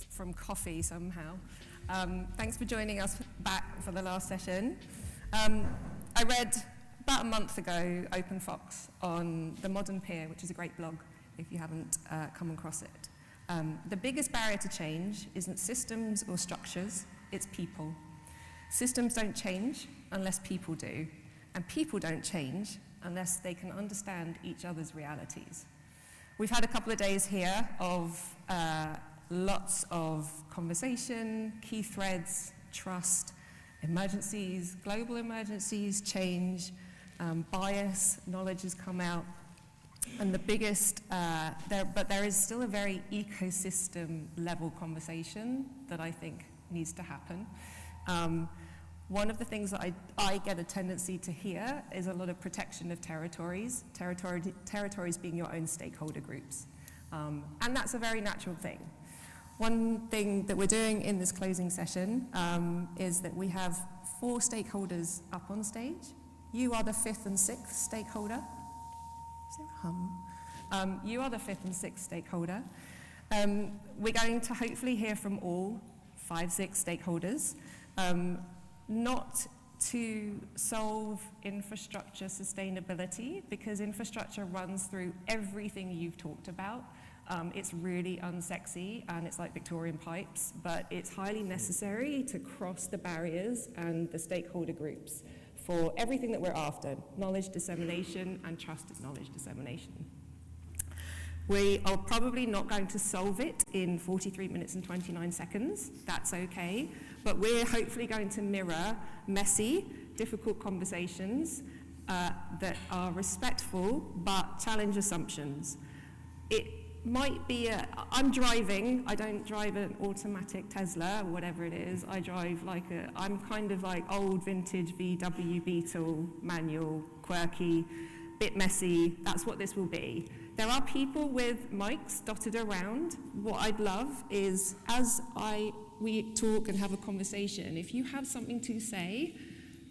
from coffee somehow. Thanks for joining us back for the last session. I read about a month ago Open Fox on the Modern Peer, which is a great blog if you haven't come across it. The biggest barrier to change isn't systems or structures, it's people. Systems don't change unless people do, and people don't change unless they can understand each other's realities. We've had a couple of days here of lots of conversation, key threads, trust, emergencies, global emergencies, change, bias, knowledge has come out. And the biggest, but there is still a very ecosystem level conversation that I think needs to happen. One of the things that I get a tendency to hear is a lot of protection of territories, territories being your own stakeholder groups. And that's a very natural thing. One thing that we're doing in this closing session is that we have 4 stakeholders up on stage. You are the 5th and 6th stakeholder. Is there a hum? You are the 5th and 6th stakeholder. We're going to hopefully hear from all 5, 6 stakeholders. Not to solve infrastructure sustainability, because infrastructure runs through everything you've talked about. It's really unsexy and it's like Victorian pipes, but it's highly necessary to cross the barriers and the stakeholder groups for everything that we're after, knowledge dissemination and trusted knowledge dissemination. We are probably not going to solve it in 43 minutes and 29 seconds. That's okay. But we're hopefully going to mirror messy, difficult conversations that are respectful but challenge assumptions. It might be I'm driving. I don't drive an automatic Tesla or whatever it is. I drive I'm kind of like old vintage VW Beetle, manual, quirky, bit messy. That's what this will be. There are people with mics dotted around. What I'd love is, as we talk and have a conversation, if you have something to say,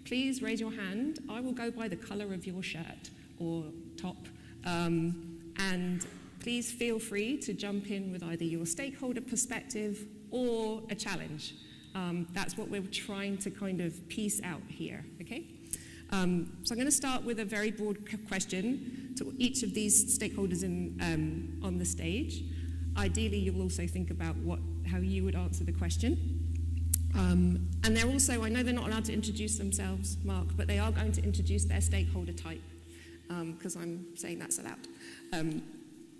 please raise your hand. I will go by the color of your shirt or top. And please feel free to jump in with either your stakeholder perspective or a challenge. That's what we're trying to kind of piece out here, okay? So I'm going to start with a very broad question to each of these stakeholders on the stage. Ideally, you'll also think about how you would answer the question. And they're also, I know they're not allowed to introduce themselves, Mark, but they are going to introduce their stakeholder type, because I'm saying that's allowed.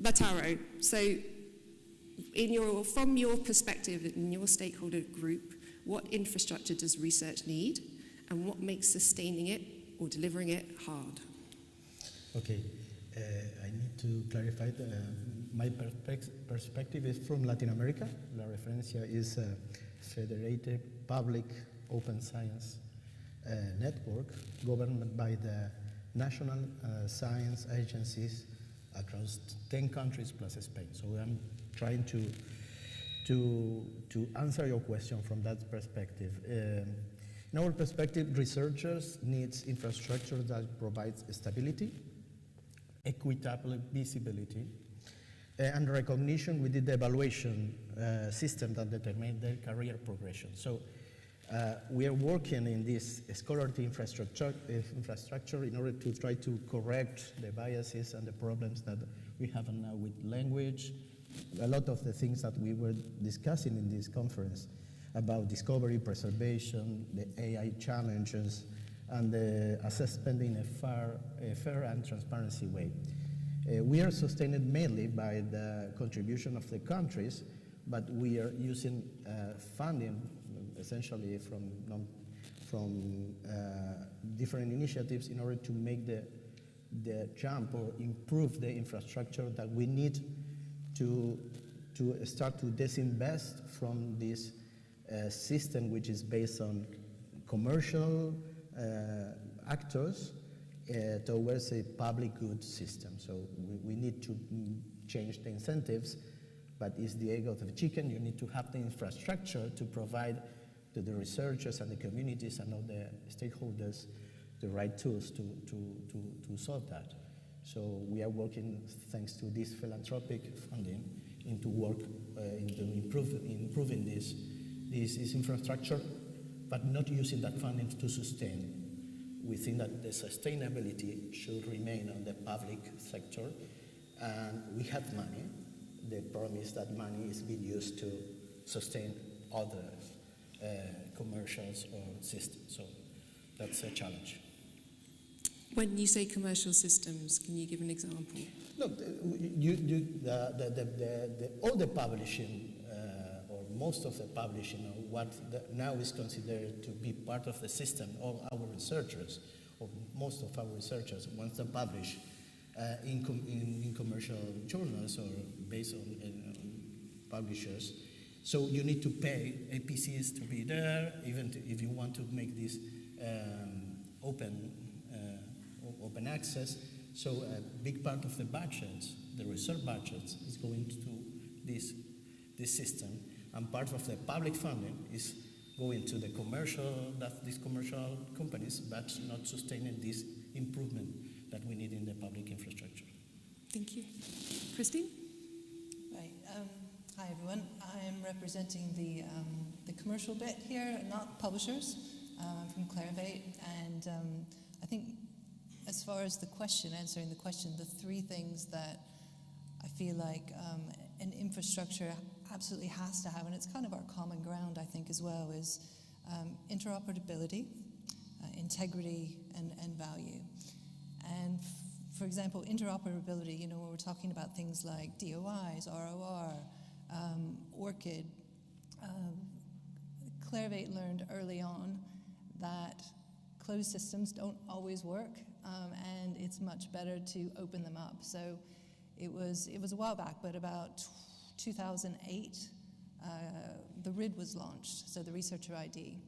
Vataro, so from your perspective, in your stakeholder group, what infrastructure does research need, and what makes sustaining it or delivering it hard? Okay, I need to clarify my perspective is from Latin America. La Referencia is a federated public open science network governed by the national science agencies across 10 countries plus Spain. So I'm trying to answer your question from that perspective. In our perspective, researchers need infrastructure that provides stability, equitable visibility, and recognition within the evaluation system that determine their career progression. So we are working in this scholarly infrastructure in order to try to correct the biases and the problems that we have now with language, a lot of the things that we were discussing in this conference about discovery, preservation, the AI challenges, and the assessment in a fair and transparency way. We are sustained mainly by the contribution of the countries, but we are using funding essentially from different initiatives in order to make the jump or improve the infrastructure that we need to start to disinvest from this system which is based on commercial actors towards a public good system. So we need to change the incentives, but it's the egg of the chicken. You need to have the infrastructure to provide to the researchers and the communities and all the stakeholders the right tools to solve that. So we are working, thanks to this philanthropic funding, into work into improving this infrastructure, but not using that funding to sustain. We think that the sustainability should remain on the public sector, and we have money. The problem is that money is being used to sustain other commercials or systems. So that's a challenge. When you say commercial systems, can you give an example? Look, all the publishing, or most of the publishing, or what now is considered to be part of the system, all our researchers, or most of our researchers, once they publish in commercial journals or based on publishers, so you need to pay APCs to be there, even if you want to make this open access. So a big part of the budgets, the research budgets, is going to this system, and part of the public funding is going to the these commercial companies, but not sustaining this improvement that we need in the public infrastructure. Thank you. Christine? Right. Hi, everyone. I'm representing the commercial bit here, not publishers, from Clarivate. And I think as far as answering the question, the three things that I feel like an infrastructure absolutely has to have, and it's kind of our common ground, I think, as well, is interoperability, integrity, and value. And for example, interoperability, when we're talking about things like DOIs, R2R, ORCID, Clarivate learned early on that closed systems don't always work, and it's much better to open them up. So it was a while back, but about 2008, the RID was launched, so the Researcher ID.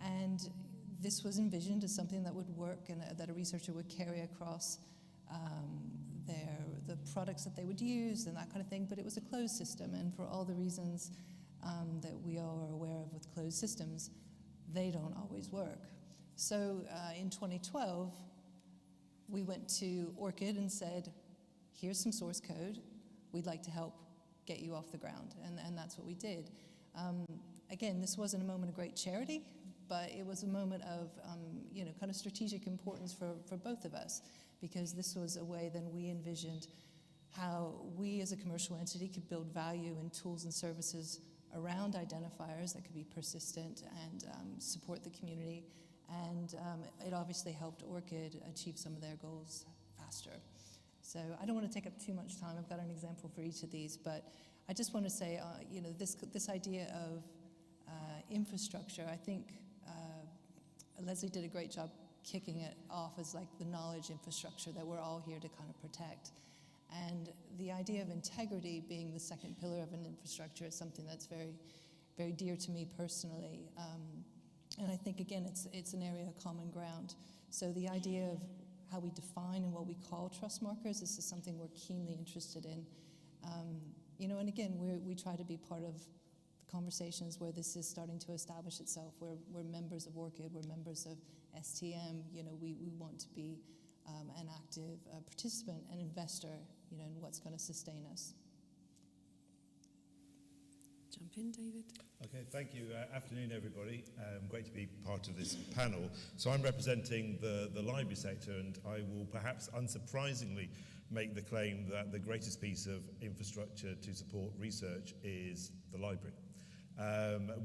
And this was envisioned as something that would work and that a researcher would carry across the products that they would use and that kind of thing, but it was a closed system, and for all the reasons that we all are aware of with closed systems, they don't always work. So in 2012, we went to ORCID and said, here's some source code, we'd like to help get you off the ground, and that's what we did. Again, this wasn't a moment of great charity, but it was a moment of kind of strategic importance for both of us, because this was a way then we envisioned how we as a commercial entity could build value in tools and services around identifiers that could be persistent and support the community. And it obviously helped ORCID achieve some of their goals faster. So I don't want to take up too much time. I've got an example for each of these, but I just want to say, this idea of infrastructure, I think Leslie did a great job kicking it off as like the knowledge infrastructure that we're all here to kind of protect. And the idea of integrity being the second pillar of an infrastructure is something that's very, very dear to me personally. And I think, again, it's an area of common ground. So the idea of how we define and what we call trust markers, this is something we're keenly interested in. And again, we try to be part of the conversations where this is starting to establish itself. We're members of ORCID, we're members of STM. We want to be an active participant and investor, in what's going to sustain us. Jump in, David. Okay, thank you. Afternoon, everybody. Great to be part of this panel. So I'm representing the library sector, and I will perhaps unsurprisingly make the claim that the greatest piece of infrastructure to support research is the library.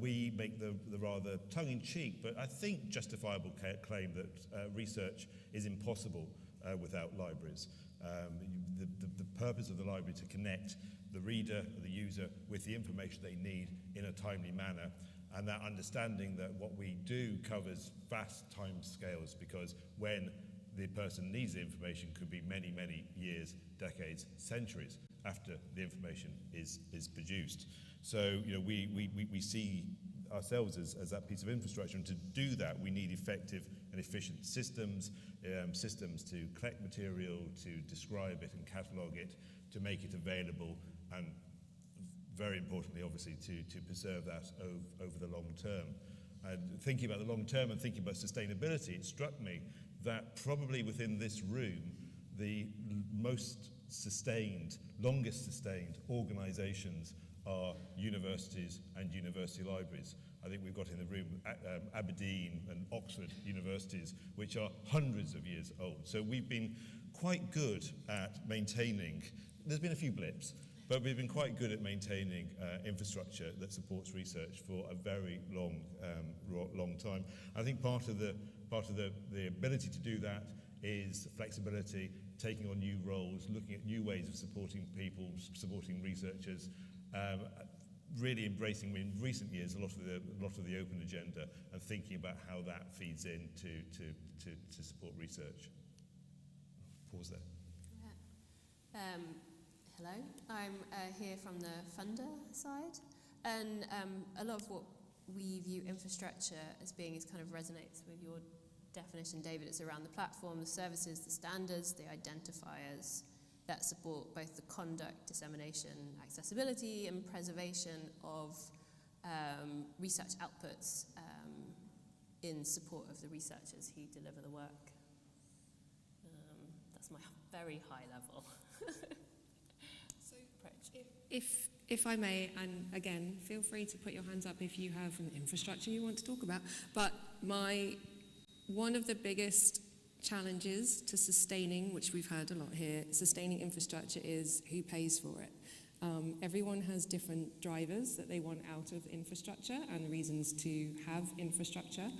We make the rather tongue-in-cheek, but I think justifiable claim that research is impossible without libraries. The purpose of the library is to connect the reader, the user, with the information they need in a timely manner, and that understanding that what we do covers vast time scales, because when the person needs the information could be many, many years, decades, centuries after the information is produced. So we see ourselves as that piece of infrastructure, and to do that we need effective and efficient systems, systems to collect material, to describe it and catalogue it, to make it available, and very importantly, obviously, to preserve that over the long term. And thinking about the long term and thinking about sustainability, it struck me that probably within this room, the most longest sustained organisations are universities and university libraries. I think we've got in the room Aberdeen and Oxford universities, which are hundreds of years old. So we've been quite good at maintaining, there's been a few blips, but we've been quite good at maintaining infrastructure that supports research for a very long time. I think part of the ability to do that is flexibility, taking on new roles, looking at new ways of supporting people, supporting researchers, really embracing in recent years a lot of the open agenda and thinking about how that feeds in to support research. Pause there. Hello, I'm here from the funder side, and a lot of what we view infrastructure as being is kind of resonates with your definition, David. It's around the platform, the services, the standards, the identifiers that support both the conduct, dissemination, accessibility, and preservation of research outputs in support of the researchers who deliver the work. That's my very high level approach. If I may, and again, feel free to put your hands up if you have an infrastructure you want to talk about, but one of the biggest challenges to sustaining, which we've heard a lot here, sustaining infrastructure is who pays for it. Everyone has different drivers that they want out of infrastructure and reasons to have infrastructure.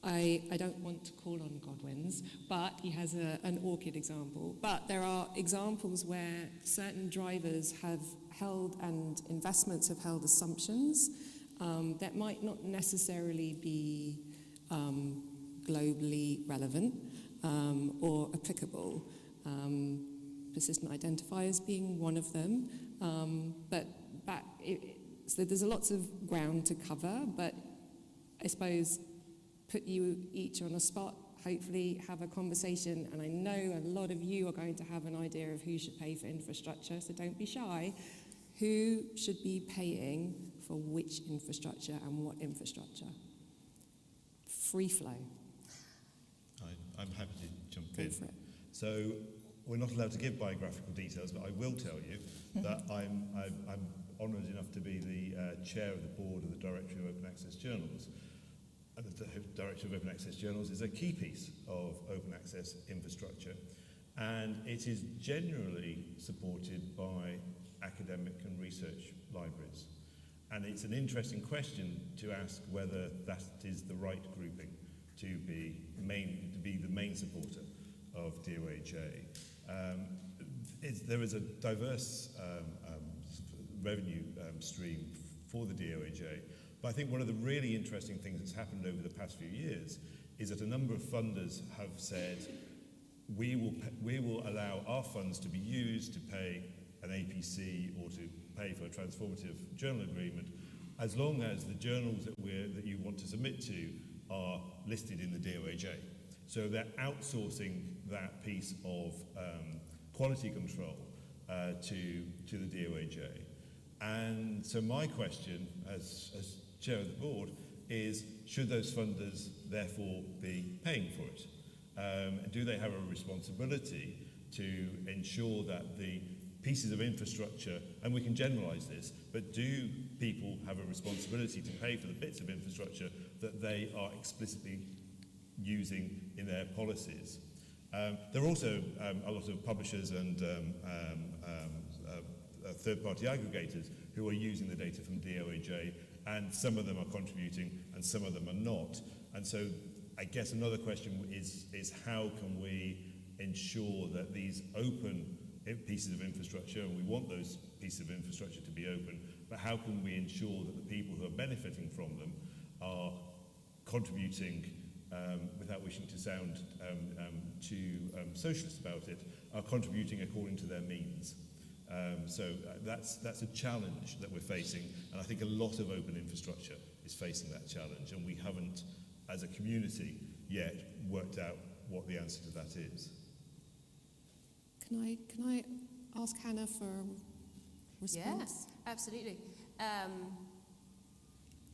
I don't want to call on Godwin's, but he has an orchid example. But there are examples where certain drivers have held and investments have held assumptions that might not necessarily be globally relevant or applicable. Persistent identifiers being one of them. So there's lots of ground to cover, but I suppose put you each on a spot, hopefully have a conversation, and I know a lot of you are going to have an idea of who should pay for infrastructure, so don't be shy. Who should be paying for which infrastructure and what infrastructure? Free flow. I'm happy to jump Go in. for it. So we're not allowed to give biographical details, but I will tell you that I'm honoured enough to be the chair of the board of the Directory of Open Access Journals. And the Directory of Open Access Journals is a key piece of open access infrastructure, and it is generally supported by academic and research libraries. And it's an interesting question to ask whether that is the right grouping to be the main supporter of DOAJ. There is a diverse revenue stream for the DOAJ, but I think one of the really interesting things that's happened over the past few years is that a number of funders have said, we will allow our funds to be used to pay an APC or to pay for a transformative journal agreement, as long as the journals that you want to submit to are listed in the DOAJ. So they're outsourcing that piece of quality control to the DOAJ. And so my question as chair of the board is, should those funders therefore be paying for it? Do they have a responsibility to ensure that the pieces of infrastructure, and we can generalise this, but do people have a responsibility to pay for the bits of infrastructure that they are explicitly using in their policies? There are also a lot of publishers and third-party aggregators who are using the data from DOAJ, and some of them are contributing and some of them are not. And so I guess another question is how can we ensure that these open pieces of infrastructure, and we want those pieces of infrastructure to be open, but how can we ensure that the people who are benefiting from them are contributing, without wishing to sound too socialist about it, are contributing according to their means. So that's a challenge that we're facing, and I think a lot of open infrastructure is facing that challenge, and we haven't, as a community, yet worked out what the answer to that is. Can I ask Hannah for a response? Yes, absolutely.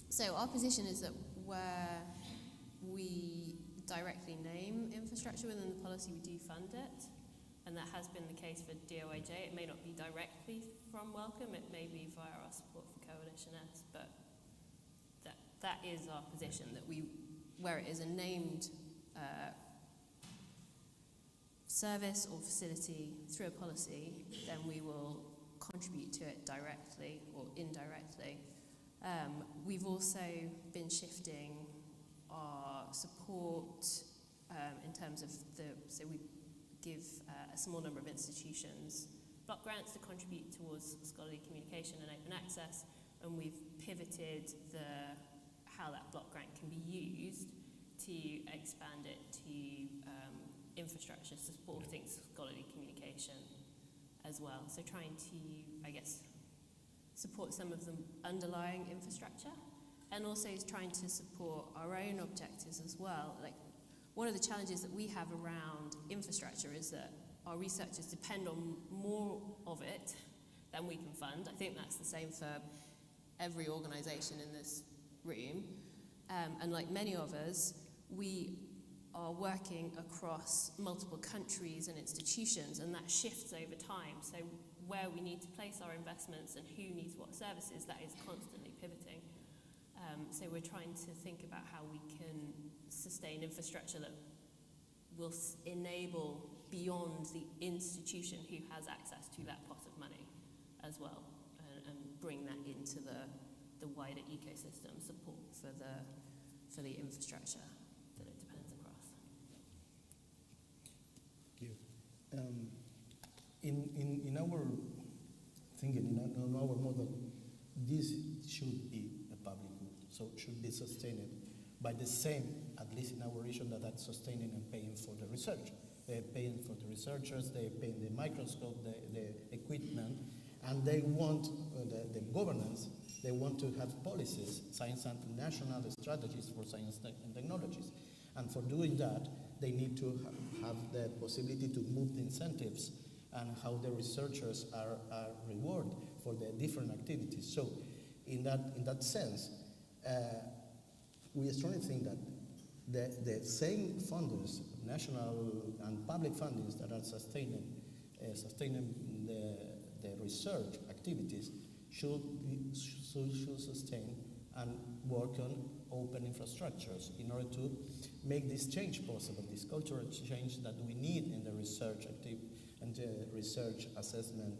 So our position is that where we directly name infrastructure within the policy, we do fund it. and that has been the case for DOAJ. It may not be directly from Wellcome, it may be via our support for Coalition S, but that is our position, that where it is a named service or facility through a policy, then we will contribute to it directly or indirectly. We've also been shifting our support in terms of so we give a small number of institutions block grants to contribute towards scholarly communication and open access, and we've pivoted how that block grant can be used to expand it to infrastructure supporting scholarly communication as well. So trying to, I guess, support some of the underlying infrastructure, and also is trying to support our own objectives as well. Like, one of the challenges that we have around infrastructure is that our researchers depend on more of it than we can fund. I think that's the same for every organisation in this room. And like many of us, we are working across multiple countries and institutions, and that shifts over time. So where we need to place our investments and who needs what services, that is constantly pivoting. So we're trying to think about how we can sustain infrastructure that will enable beyond the institution who has access to that pot of money as well, and bring that into the wider ecosystem support for the infrastructure that it depends across. Thank you. In our thinking, in our model, this should be a public good, so it should be sustained by the same, at least in our region, that's sustaining and paying for the research. They're paying for the researchers, they're paying the microscope, the equipment, and they want the governance, they want to have policies, science and national strategies for science and technologies. And for doing that, they need to have the possibility to move the incentives and how the researchers are rewarded for the different activities. So in that sense, we strongly think that the same funders, national and public fundings that are sustaining the research activities should sustain and work on open infrastructures in order to make this change possible, this cultural change that we need in the research and the research assessment.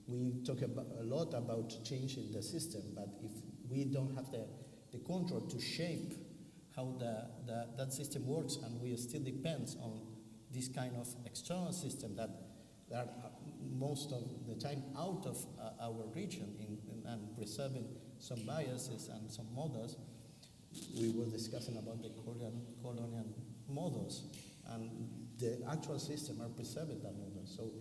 We talk a lot about changing the system, but if we don't have the control to shape how that system works, and we still depend on this kind of external system that are most of the time out of our region and preserving some biases and some models. We were discussing about the colonial models, and the actual system are preserving that model. So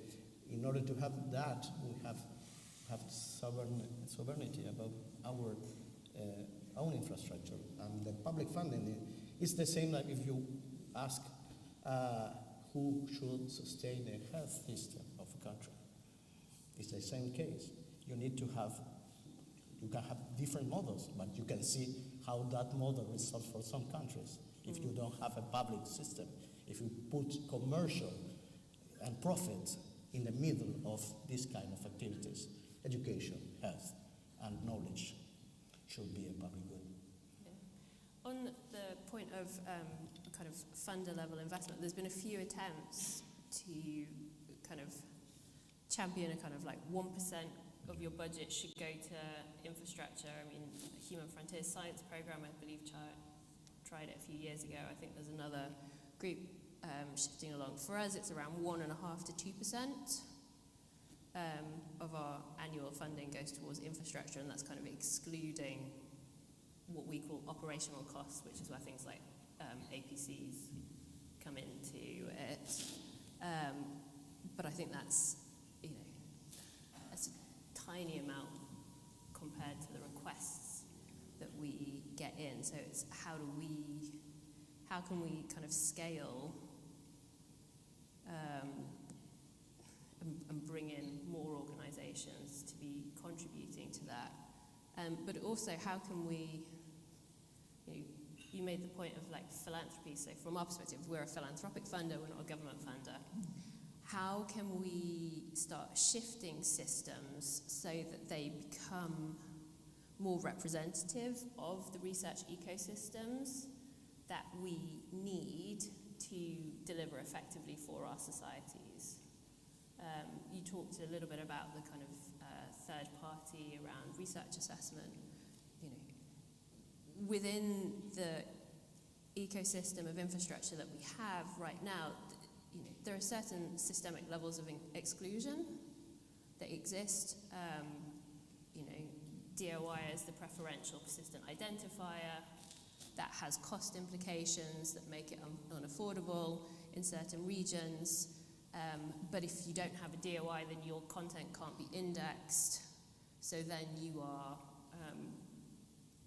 in order to have that, we have sovereignty about our own infrastructure. And the public funding is the same like if you ask who should sustain the health system of a country. It's the same case. You can have different models, but you can see how that model results for some countries. If you don't have a public system, if you put commercial and profit in the middle of this kind of activities, education, health, and knowledge should be a public good. Yeah. On the point of kind of funder level investment, there's been a few attempts to kind of champion a kind of like 1% of your budget should go to infrastructure. I mean, Human Frontiers Science Program, I believe, tried it a few years ago. I think there's another group shifting along. For us, it's around 1.5% to 2% of our annual funding goes towards infrastructure, and that's kind of excluding what we call operational costs, which is where things like APCs come into it. But I think that's a tiny amount compared to the requests that we get in. So it's how can we kind of scale and bring in more organisations to be contributing to that. But also, how can we, you made the point of like philanthropy. So from our perspective, we're a philanthropic funder, we're not a government funder. how can we start shifting systems so that they become more representative of the research ecosystems that we need to deliver effectively for our societies? You talked a little bit about the kind of third party around research assessment. You know, within the ecosystem of infrastructure that we have right now, you know, there are certain systemic levels of exclusion that exist. You know, DOI is the preferential persistent identifier. That has cost implications that make it unaffordable in certain regions. But if you don't have a DOI, then your content can't be indexed. So then you are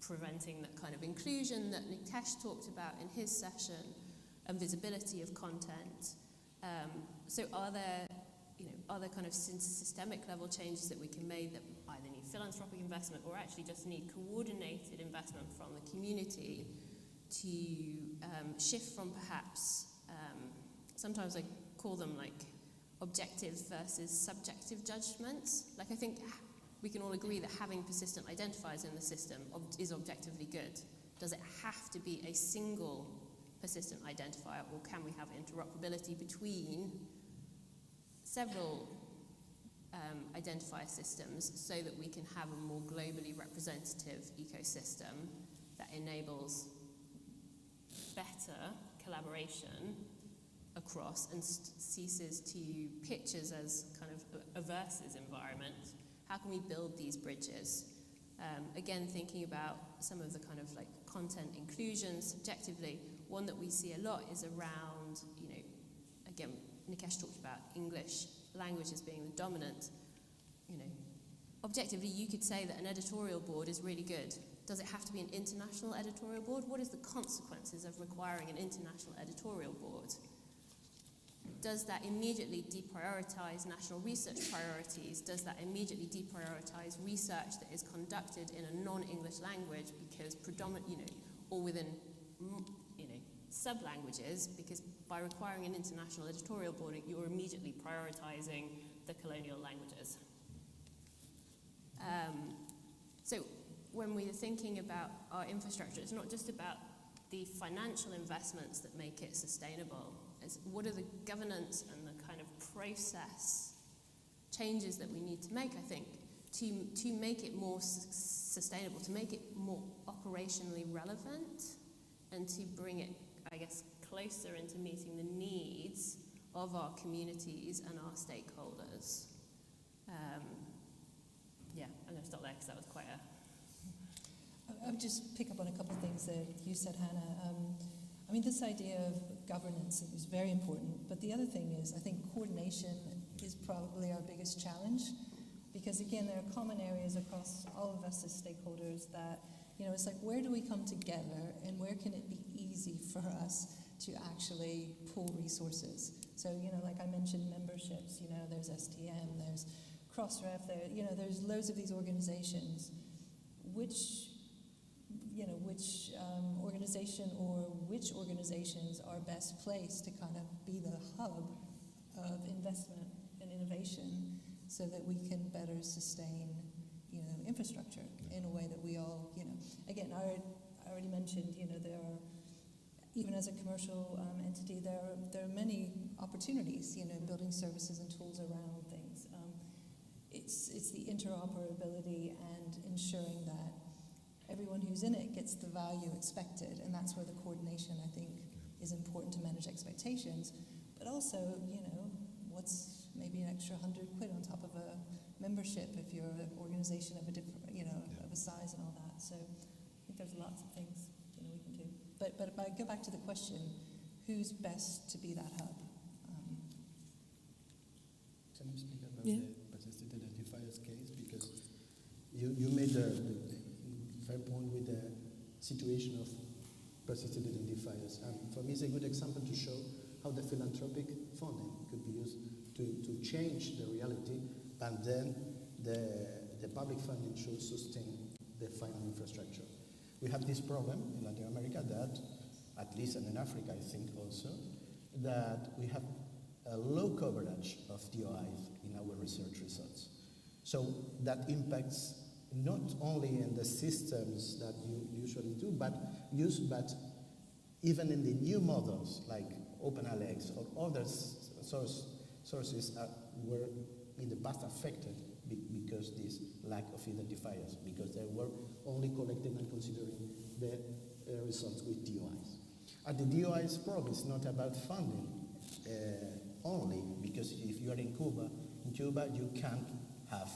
preventing that kind of inclusion that Nikesh talked about in his session, and visibility of content. So are there kind of systemic level changes that we can make that either need philanthropic investment or actually just need coordinated investment from the community to shift from perhaps, sometimes I call them like objective versus subjective judgments. Like, I think we can all agree that having persistent identifiers in the system is objectively good. Does it have to be a single persistent identifier, or can we have interoperability between several identifier systems so that we can have a more globally representative ecosystem that enables better collaboration across and ceases to pictures as kind of a versus environment? How can we build these bridges? Again, thinking about some of the kind of like content inclusion subjectively, one that we see a lot is around, you know, again, Nikesh talked about English language as being the dominant. You know, objectively, you could say that an editorial board is really good. Does it have to be an international editorial board? What is the consequences of requiring an international editorial board? Does that immediately deprioritize national research priorities? Does that immediately deprioritize research that is conducted in a non-English language because or within, you know, sub-languages, because by requiring an international editorial board, you're immediately prioritizing the colonial languages. So when we're thinking about our infrastructure, it's not just about the financial investments that make it sustainable. It's what are the governance and the kind of process changes that we need to make, I think, to make it more sustainable, to make it more operationally relevant, and to bring it, I guess, closer into meeting the needs of our communities and our stakeholders. Yeah, I'm going to stop there because that was quite a... I would just pick up on a couple of things that you said, Hannah. I mean, this idea of governance is very important, but the other thing is, I think coordination is probably our biggest challenge, because again, there are common areas across all of us as stakeholders that, you know, it's like, where do we come together and where can it be easy for us to actually pool resources? So, you know, like I mentioned memberships, you know, there's STM, there's Crossref, there's loads of these organizations. Which organizations are best placed to kind of be the hub of investment and innovation so that we can better sustain, you know, infrastructure in a way that we all, you know, again, I already mentioned, you know, there are, even as a commercial entity, there are many opportunities, you know, building services and tools around things. It's the interoperability and ensuring that everyone who's in it gets the value expected, and that's where the coordination, I think, is important to manage expectations. But also, you know, what's maybe an extra £100 on top of a membership if you're an organization of a different, you know, of a size and all that. So I think there's lots of things, you know, we can do. But if I go back to the question, who's best to be that hub? Can you speak about the persistent identifiers case? Because you made the fair point with the situation of persistent identifiers. For me, it's a good example to show how the philanthropic funding could be used to change the reality, and then the public funding should sustain the final infrastructure. We have this problem in Latin America that, at least in Africa, I think also, that we have a low coverage of DOIs in our research results. So that impacts not only in the systems that you usually do, but even in the new models like OpenAlex or other sources were in the past affected because this lack of identifiers, because they were only collecting and considering the results with DOIs. And the DOIs problem is not about funding only, because if you are in Cuba you can't have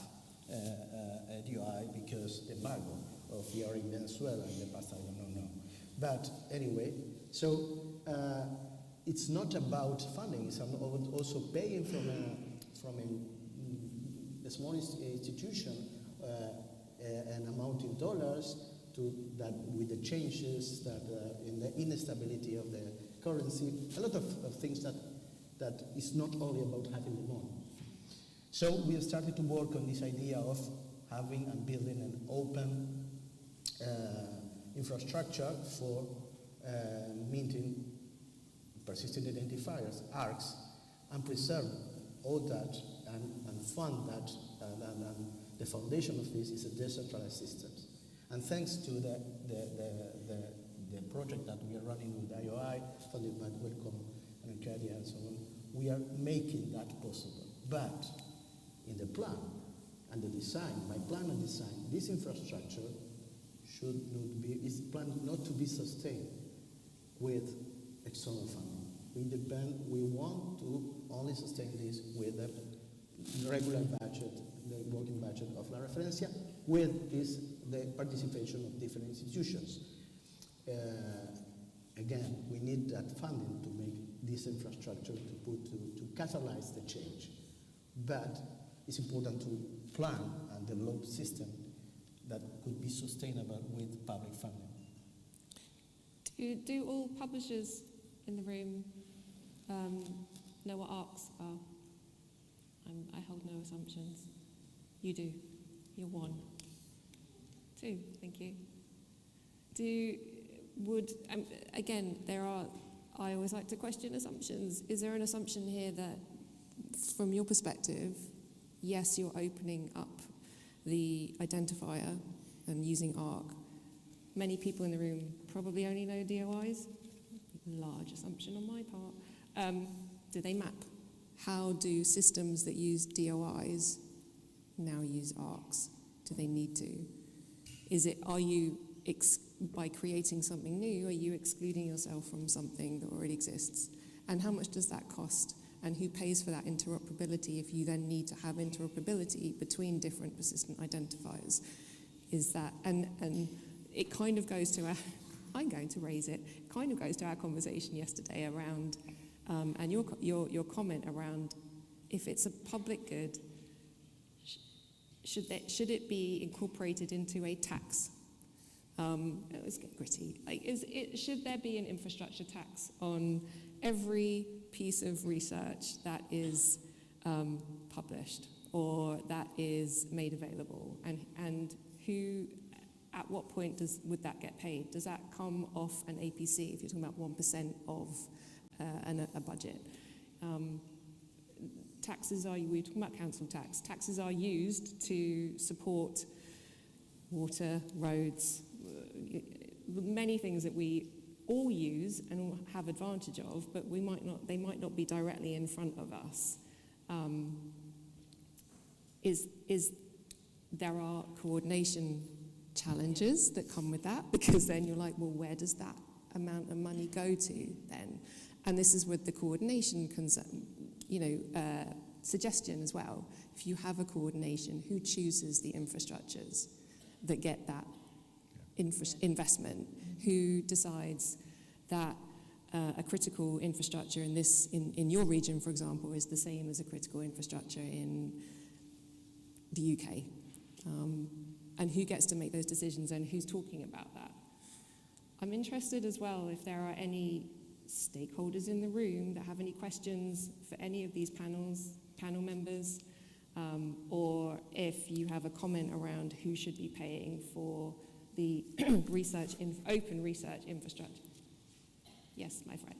a DOI because the embargo, or if you are in Venezuela in the past, I don't know. But anyway, so it's not about funding, it's about also paying from a small institution an amount in dollars to that with the changes that in the instability of the currency, a lot of things that is not only about having the money. So we have started to work on this idea of having and building an open infrastructure for minting persistent identifiers, ARCs, and preserve all that and fund that. And the foundation of this is a decentralized systems. And thanks to the project that we are running with IOI, funded by Wellcome and Arcadia and so on, we are making that possible. But in the plan and the design, by plan and design, this infrastructure is planned not to be sustained with external funding. We want to only sustain this with the regular budget, the working budget of La Referencia, with the participation of different institutions. Again, we need that funding to make this infrastructure to catalyze the change. But it's important to plan and develop a system that could be sustainable with public funding. Do all publishers in the room know what ARCs are? I hold no assumptions. You do. You're one. Two, thank you. Again, I always like to question assumptions. Is there an assumption here that, from your perspective, yes, you're opening up the identifier and using ARC? Many people in the room probably only know DOIs. Large assumption on my part. Do they map? How do systems that use DOIs now use ARCs? Do they need to? By creating something new, are you excluding yourself from something that already exists? And how much does that cost? And who pays for that interoperability if you then need to have interoperability between different persistent identifiers? And it kind of goes to I'm going to raise it, kind of goes to our conversation yesterday around, and your comment around, if it's a public good, should it be incorporated into a tax? It was gritty. Should there be an infrastructure tax on every piece of research that is published or that is made available? And who, at what point would that get paid? Does that come off an APC if you're talking about 1% of a budget? We're talking about council tax. Taxes are used to support water, roads, many things that we all use and have advantage of, but they might not be directly in front of us. There are coordination challenges that come with that, because then you're like, well, where does that amount of money go to then? And this is with the coordination suggestion as well. If you have a coordination, who chooses the infrastructures that get that investment? Who decides that a critical infrastructure in your region, for example, is the same as a critical infrastructure in the UK? And who gets to make those decisions, and who's talking about that? I'm interested as well if there are any stakeholders in the room that have any questions for any of these panel members, or if you have a comment around who should be paying for the open research infrastructure. Yes, my friend.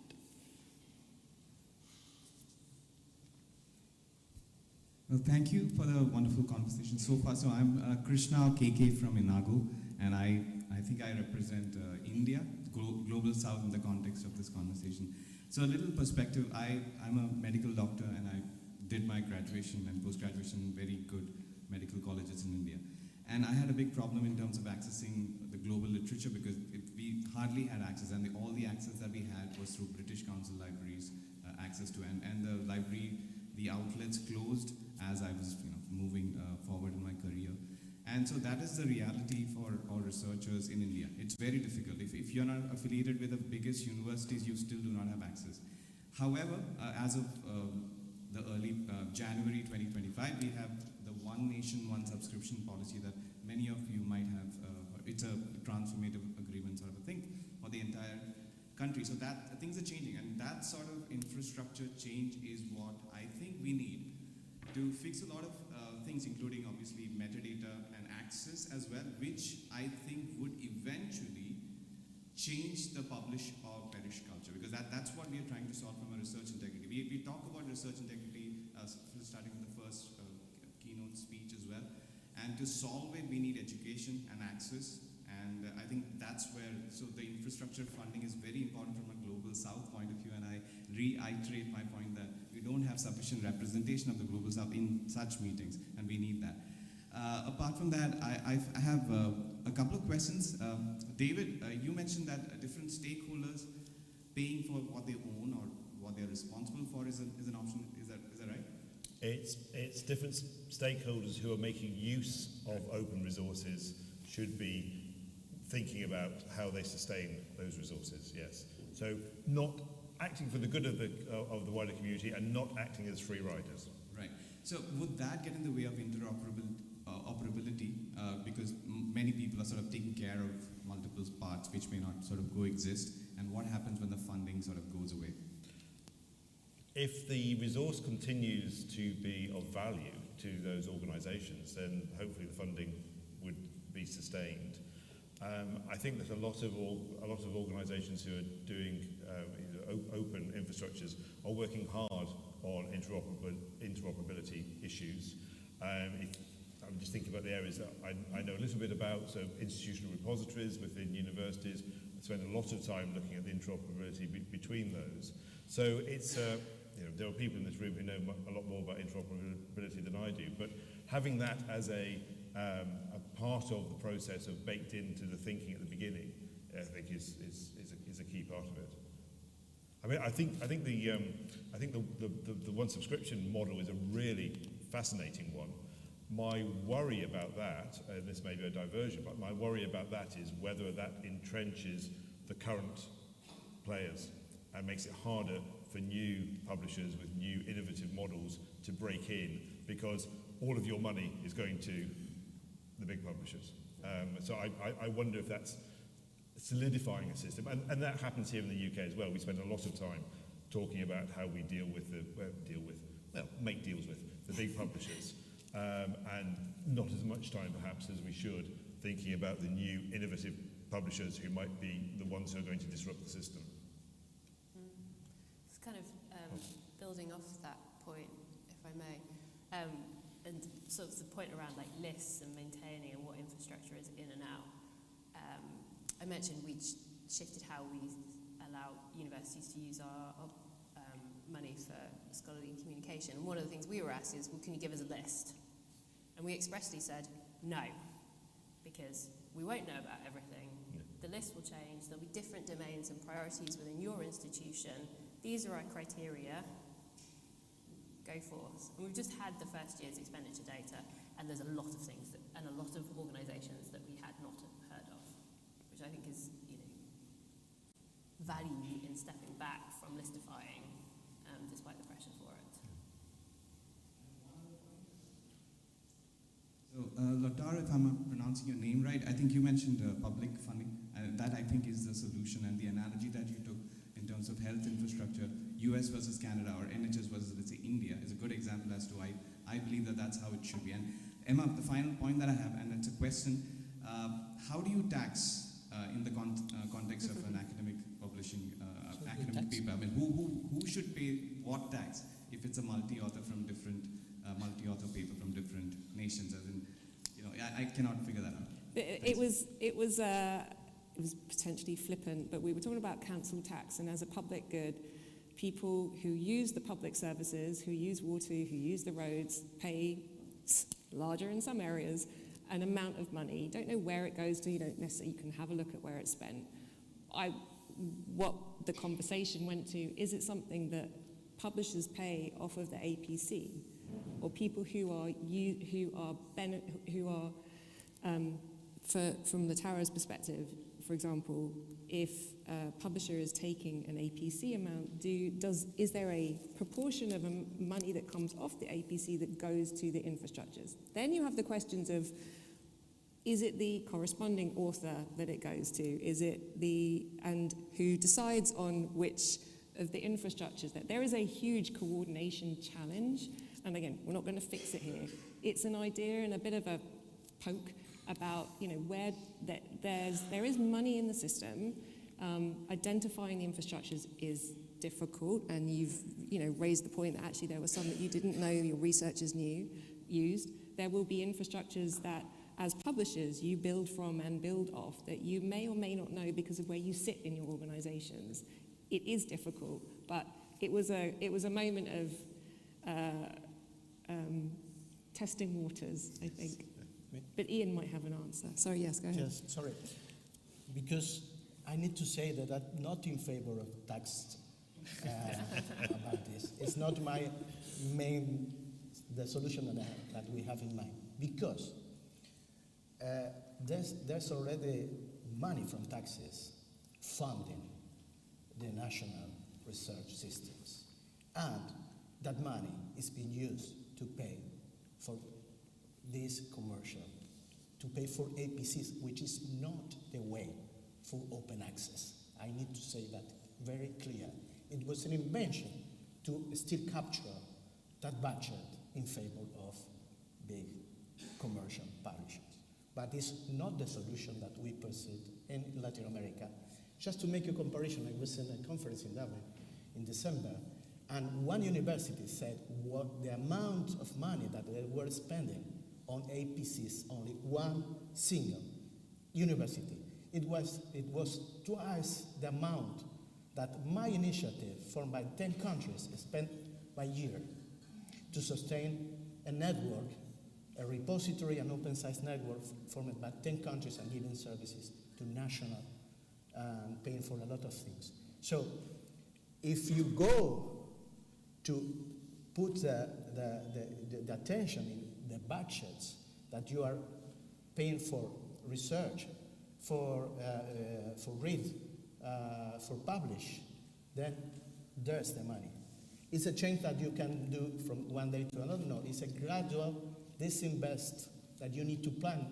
Well, thank you for the wonderful conversation so far. So I'm Krishna KK from Inago, and I think I represent India, Global South in the context of this conversation. So a little perspective, I'm a medical doctor, and I did my graduation and post-graduation in very good medical colleges in India. And I had a big problem in terms of accessing the global literature because we hardly had access, and all the access that we had was through British Council libraries access to, and the library, the outlets closed as I was moving forward in my career. And so that is the reality for all researchers in India. It's very difficult. If you're not affiliated with the biggest universities, you still do not have access. However, as of the early January 2025, we have the One Nation, One Subscription policy that many of you might have. It's a transformative agreement sort of a thing for the entire country. So that things are changing, and that sort of infrastructure change is what I think we need to fix a lot of things, including obviously metadata and access as well, which I think would eventually change the publish or perish culture, because that's what we are trying to solve from a research integrity. We talk about research integrity starting with the first keynote speech as well, and to solve it we need education and access, and I think that's where, so the infrastructure funding is very important from a global south point of view, and I reiterate my point that we don't have sufficient representation of the global south in such meetings, and we need that. Apart from that, I have a couple of questions. David, you mentioned that different stakeholders paying for what they own or what they're responsible for is an option. Is that right? It's different stakeholders who are making use of open resources should be thinking about how they sustain those resources, yes. So not acting for the good of the wider community and not acting as free riders. Right. So would that get in the way of interoperability? Because many people are sort of taking care of multiple parts which may not sort of coexist, and what happens when the funding sort of goes away? If the resource continues to be of value to those organisations, then hopefully the funding would be sustained. I think that a lot of organisations who are doing open infrastructures are working hard on interoperability issues. I'm just thinking about the areas that I know a little bit about, so institutional repositories within universities. I spend a lot of time looking at the interoperability between those. So it's, there are people in this room who know a lot more about interoperability than I do, but having that as a part of the process of baked into the thinking at the beginning, I think is a key part of it. I mean, I think the one subscription model is a really fascinating one. My worry about that, and this may be a diversion, but my worry about that is whether that entrenches the current players and makes it harder for new publishers with new innovative models to break in, because all of your money is going to the big publishers. So I wonder if that's solidifying a system, and that happens here in the UK as well. We spend a lot of time talking about how we make deals with the big publishers, and not as much time perhaps as we should thinking about the new innovative publishers who might be the ones who are going to disrupt the system. It's kind of building off that point, if I may, and sort of the point around like lists and maintaining and what infrastructure is in and out. I mentioned we shifted how we allow universities to use our money for scholarly communication. And one of the things we were asked is, well, can you give us a list? And we expressly said no, because we won't know about everything. Yeah. The list will change. There'll be different domains and priorities within your institution. These are our criteria. Go forth. And we've just had the first year's expenditure data, and there's a lot of things and a lot of organisations that we had not heard of, which I think is, value in stepping back from listifying, despite the pressure for it. So, Lotar, if I'm pronouncing your name right, I think you mentioned public funding, and that I think is the solution, and the analogy that you took in terms of health infrastructure, US versus Canada, or NHS versus, let's say, India, is a good example as to why I believe that that's how it should be. And Emma, the final point that I have, and it's a question, how do you tax in the context of an academic publishing academic paper? I mean, who should pay what tax if it's a multi-author from different multi-author paper from different nations. As in, I cannot figure that out. It was potentially flippant, but we were talking about council tax, and as a public good, people who use the public services, who use water, who use the roads, pay larger in some areas, an amount of money. You don't know where it goes to, you don't necessarily, you can have a look at where it's spent. What the conversation went to, is it something that publishers pay off of the APC, or people from the Tower's perspective, for example, if a publisher is taking an APC amount, is there a proportion of money that comes off the APC that goes to the infrastructures? Then you have the questions of, is it the corresponding author that it goes to? And who decides on which of the infrastructures? That there is a huge coordination challenge, and again, we're not going to fix it here. It's an idea and a bit of a poke about where there is money in the system. Identifying the infrastructures is difficult, and you've raised the point that actually there were some that you didn't know your researchers used. There will be infrastructures that, as publishers, you build from and build off that you may or may not know because of where you sit in your organisations. It is difficult, but it was a moment of testing waters, I think. But Ian might have an answer. Sorry, yes, go ahead. Yes, sorry. Because I need to say that I'm not in favor of tax about this. It's not the solution that we have in mind. Because there's already money from taxes funding the national research systems. And that money is being used to pay for this commercial, to pay for APCs, which is not the way for open access. I need to say that very clear. It was an invention to still capture that budget in favor of big commercial publishers. But it's not the solution that we pursued in Latin America. Just to make a comparison, I was in a conference in Dublin in December, and one university said what the amount of money that they were spending on APCs, only one single university. It was twice the amount that my initiative, formed by 10 countries, spent by year to sustain a network, a repository, an open science network formed by 10 countries and giving services to national and paying for a lot of things. So if you go to put the attention in the budgets that you are paying for research, for read, for publish, then there's the money. It's a change that you can do from one day to another. No, it's a gradual disinvest that you need to plan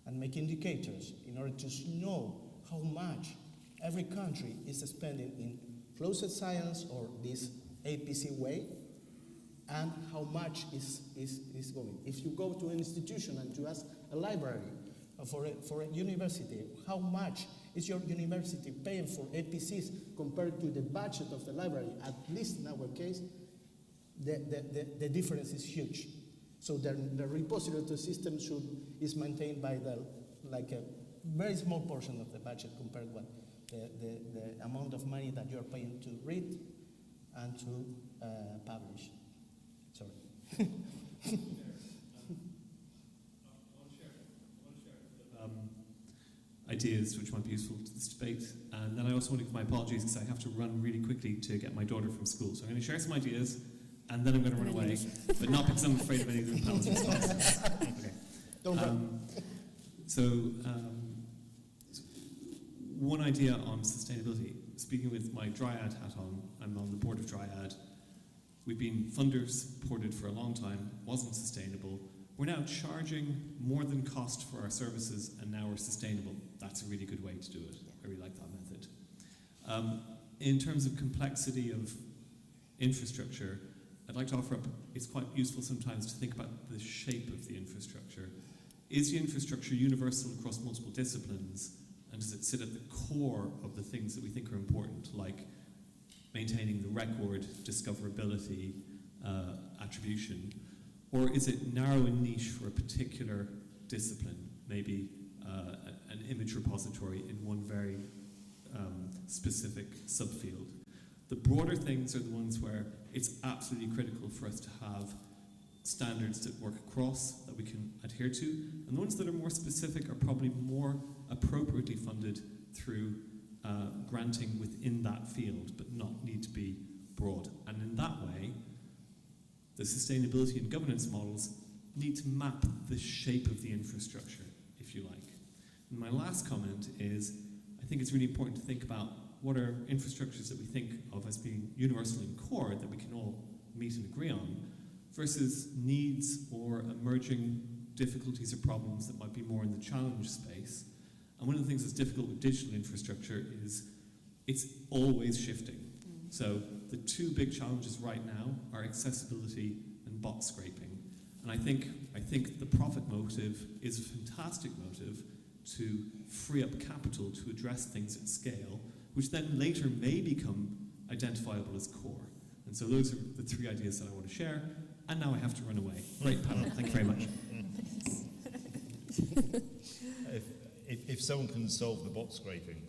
and make indicators in order to know how much every country is spending in closed science or this APC way, and how much is going. If you go to an institution and you ask a library for a university, how much is your university paying for APCs compared to the budget of the library? At least in our case, the difference is huge. So the repository system is maintained by a very small portion of the budget compared to the amount of money that you're paying to read and to publish. Sorry. Ideas which might be useful to this debate. And then I also want to give my apologies because I have to run really quickly to get my daughter from school. So I'm going to share some ideas and then I'm going to run away, but not because I'm afraid of any of the panel's responses. Okay. Don't run. One idea on sustainability. Speaking with my Dryad hat on, I'm on the board of Dryad. We've been funder supported for a long time, wasn't sustainable. We're now charging more than cost for our services, and now we're sustainable. That's a really good way to do it. I really like that method. In terms of complexity of infrastructure, I'd like to offer up, it's quite useful sometimes to think about the shape of the infrastructure. Is the infrastructure universal across multiple disciplines, and does it sit at the core of the things that we think are important, like maintaining the record, discoverability, attribution? Or is it narrow and niche for a particular discipline, maybe an image repository in one very specific subfield? The broader things are the ones where it's absolutely critical for us to have standards that work across, that we can adhere to, and the ones that are more specific are probably more appropriately funded through granting within that field, but not need to be broad. And in that way, the sustainability and governance models need to map the shape of the infrastructure, if you like. And my last comment is, I think it's really important to think about what are infrastructures that we think of as being universal in core, that we can all meet and agree on, versus needs or emerging difficulties or problems that might be more in the challenge space. And one of the things that's difficult with digital infrastructure is it's always shifting. So the two big challenges right now are accessibility and bot scraping. And I think the profit motive is a fantastic motive to free up capital to address things at scale, which then later may become identifiable as core. And so those are the three ideas that I want to share. And now I have to run away. Great panel. Thank you very much. If someone can solve the bot scraping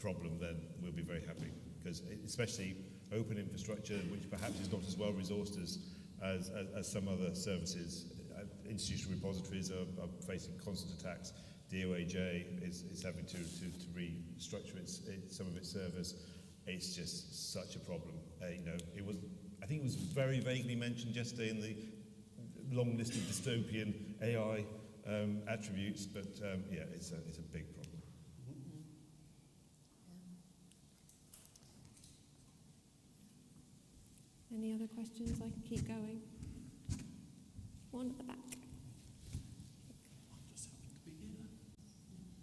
problem, then we'll be very happy. Because especially open infrastructure, which perhaps is not as well resourced as some other services. Institutional repositories are facing constant attacks. DOAJ is having to restructure some of its servers. It's just such a problem. I think it was very vaguely mentioned yesterday in the long list of dystopian AI attributes, but it's a big problem. Any other questions? I can keep going. One at the back.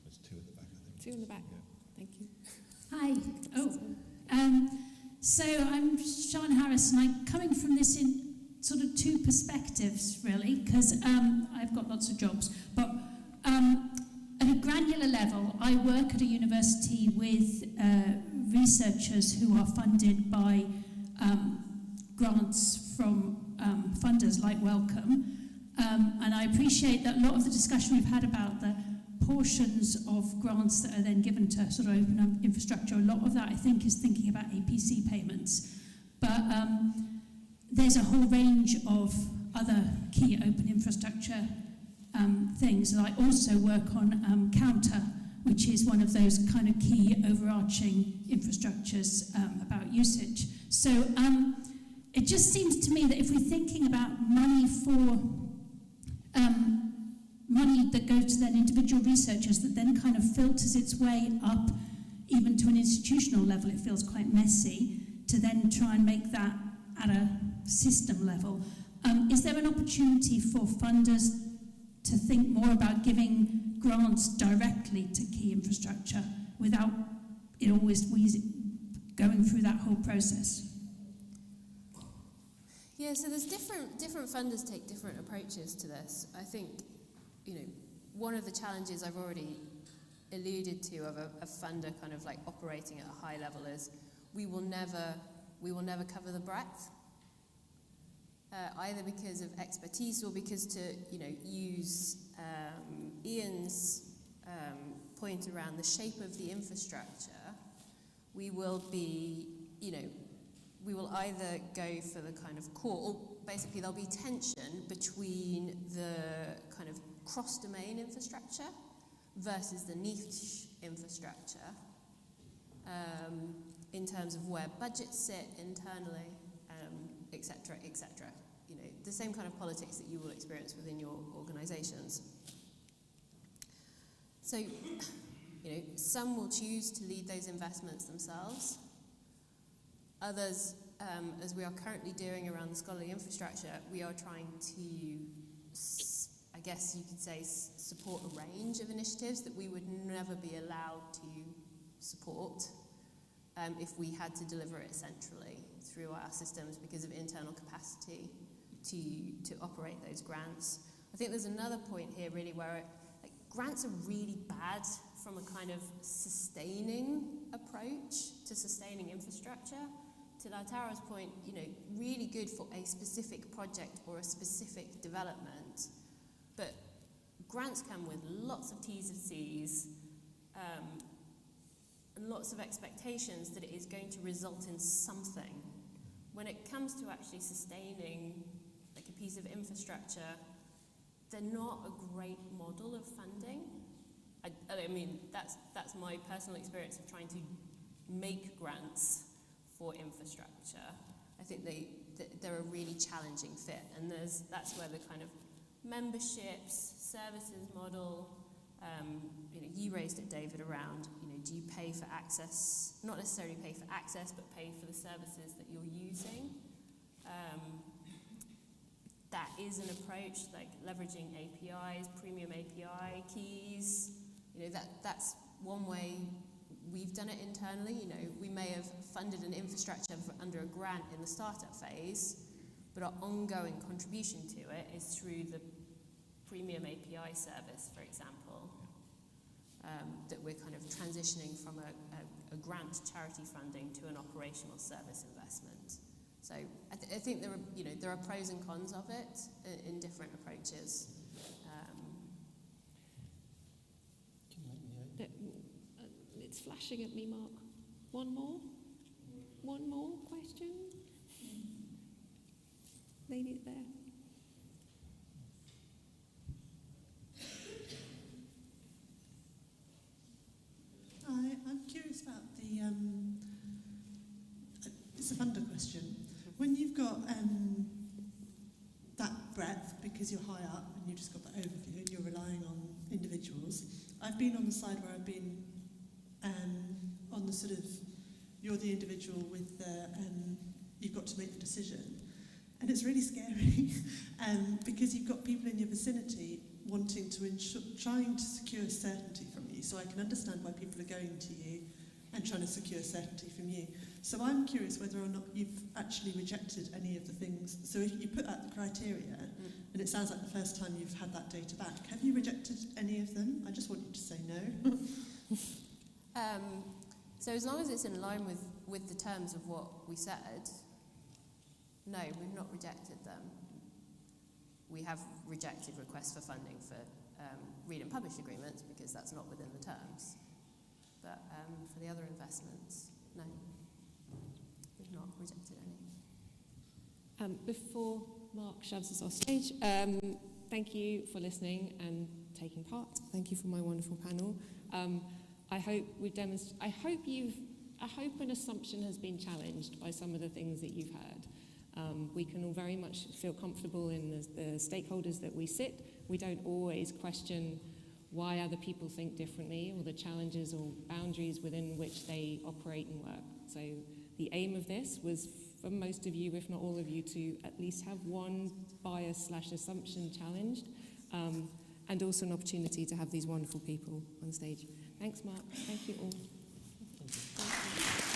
There's two at the back, I think. Two in the back. Yeah. Thank you. Hi. So I'm Sean Harris, and I'm coming from this in sort of two perspectives, really, because I've got lots of jobs. But at a granular level, I work at a university with researchers who are funded by grants from funders like Wellcome. And I appreciate that a lot of the discussion we've had about the portions of grants that are then given to sort of open up infrastructure, a lot of that I think is thinking about APC payments. But there's a whole range of other key open infrastructure things. And I also work on Counter, which is one of those kind of key overarching infrastructures about usage. So it just seems to me that if we're thinking about money for money that goes to then individual researchers that then kind of filters its way up even to an institutional level, it feels quite messy to then try and make that at a system level. Is there an opportunity for funders to think more about giving grants directly to key infrastructure without it always going through that whole process? Yeah, so there's different funders take different approaches to this. I think, one of the challenges I've already alluded to of a funder kind of like operating at a high level is we will never cover the breadth, either because of expertise or because to use Ian's point around the shape of the infrastructure, we will be we will either go for the kind of core, or basically there'll be tension between the kind of cross-domain infrastructure versus the niche infrastructure in terms of where budgets sit internally, et cetera, et cetera. The same kind of politics that you will experience within your organizations. So, some will choose to lead those investments themselves. Others, as we are currently doing around the scholarly infrastructure, we are trying to, I guess you could say, support a range of initiatives that we would never be allowed to support if we had to deliver it centrally through our systems because of internal capacity to operate those grants. I think there's another point here really where grants are really bad from a kind of sustaining approach to sustaining infrastructure. to Lautaro's point, really good for a specific project or a specific development, but grants come with lots of T's and C's, and lots of expectations that it is going to result in something. When it comes to actually sustaining like a piece of infrastructure, they're not a great model of funding. I mean, that's my personal experience of trying to make grants for infrastructure. I think they're a really challenging fit, and that's where the kind of memberships, services model, you raised it, David, around, do you pay for access, not necessarily pay for access, but pay for the services that you're using? That is an approach, like leveraging APIs, premium API keys. That's one way we've done it internally. We may have funded an infrastructure under a grant in the startup phase, but our ongoing contribution to it is through the premium API service, for example, that we're kind of transitioning from a grant charity funding to an operational service investment. So I think there are pros and cons of it in different approaches. It's flashing at me, Mark. One more question? Lady there. I'm curious about it's a funder question. When you've got that breadth, because you're high up and you've just got that overview and you're relying on individuals, I've been on the side where I've been on the sort of, you're the individual with the, you've got to make the decision. And it's really scary because you've got people in your vicinity wanting to trying to secure certainty from you. So I can understand why people are going to you and trying to secure certainty from you. So I'm curious whether or not you've actually rejected any of the things. So if you put out the criteria, and it sounds like the first time you've had that data back, have you rejected any of them? I just want you to say no. So as long as it's in line with the terms of what we said, no, we've not rejected them. We have rejected requests for funding for read and publish agreements because that's not within the terms. But for the other investments, no, we've not rejected any. Before Mark shoves us off stage, thank you for listening and taking part. Thank you for my wonderful panel. I hope we've demonstrated. I hope an assumption has been challenged by some of the things that you've heard. We can all very much feel comfortable in the stakeholders that we sit. We don't always question why other people think differently or the challenges or boundaries within which they operate and work. So the aim of this was for most of you, if not all of you, to at least have one bias/assumption challenged, and also an opportunity to have these wonderful people on stage. Thanks, Mark. Thank you all. Thank you.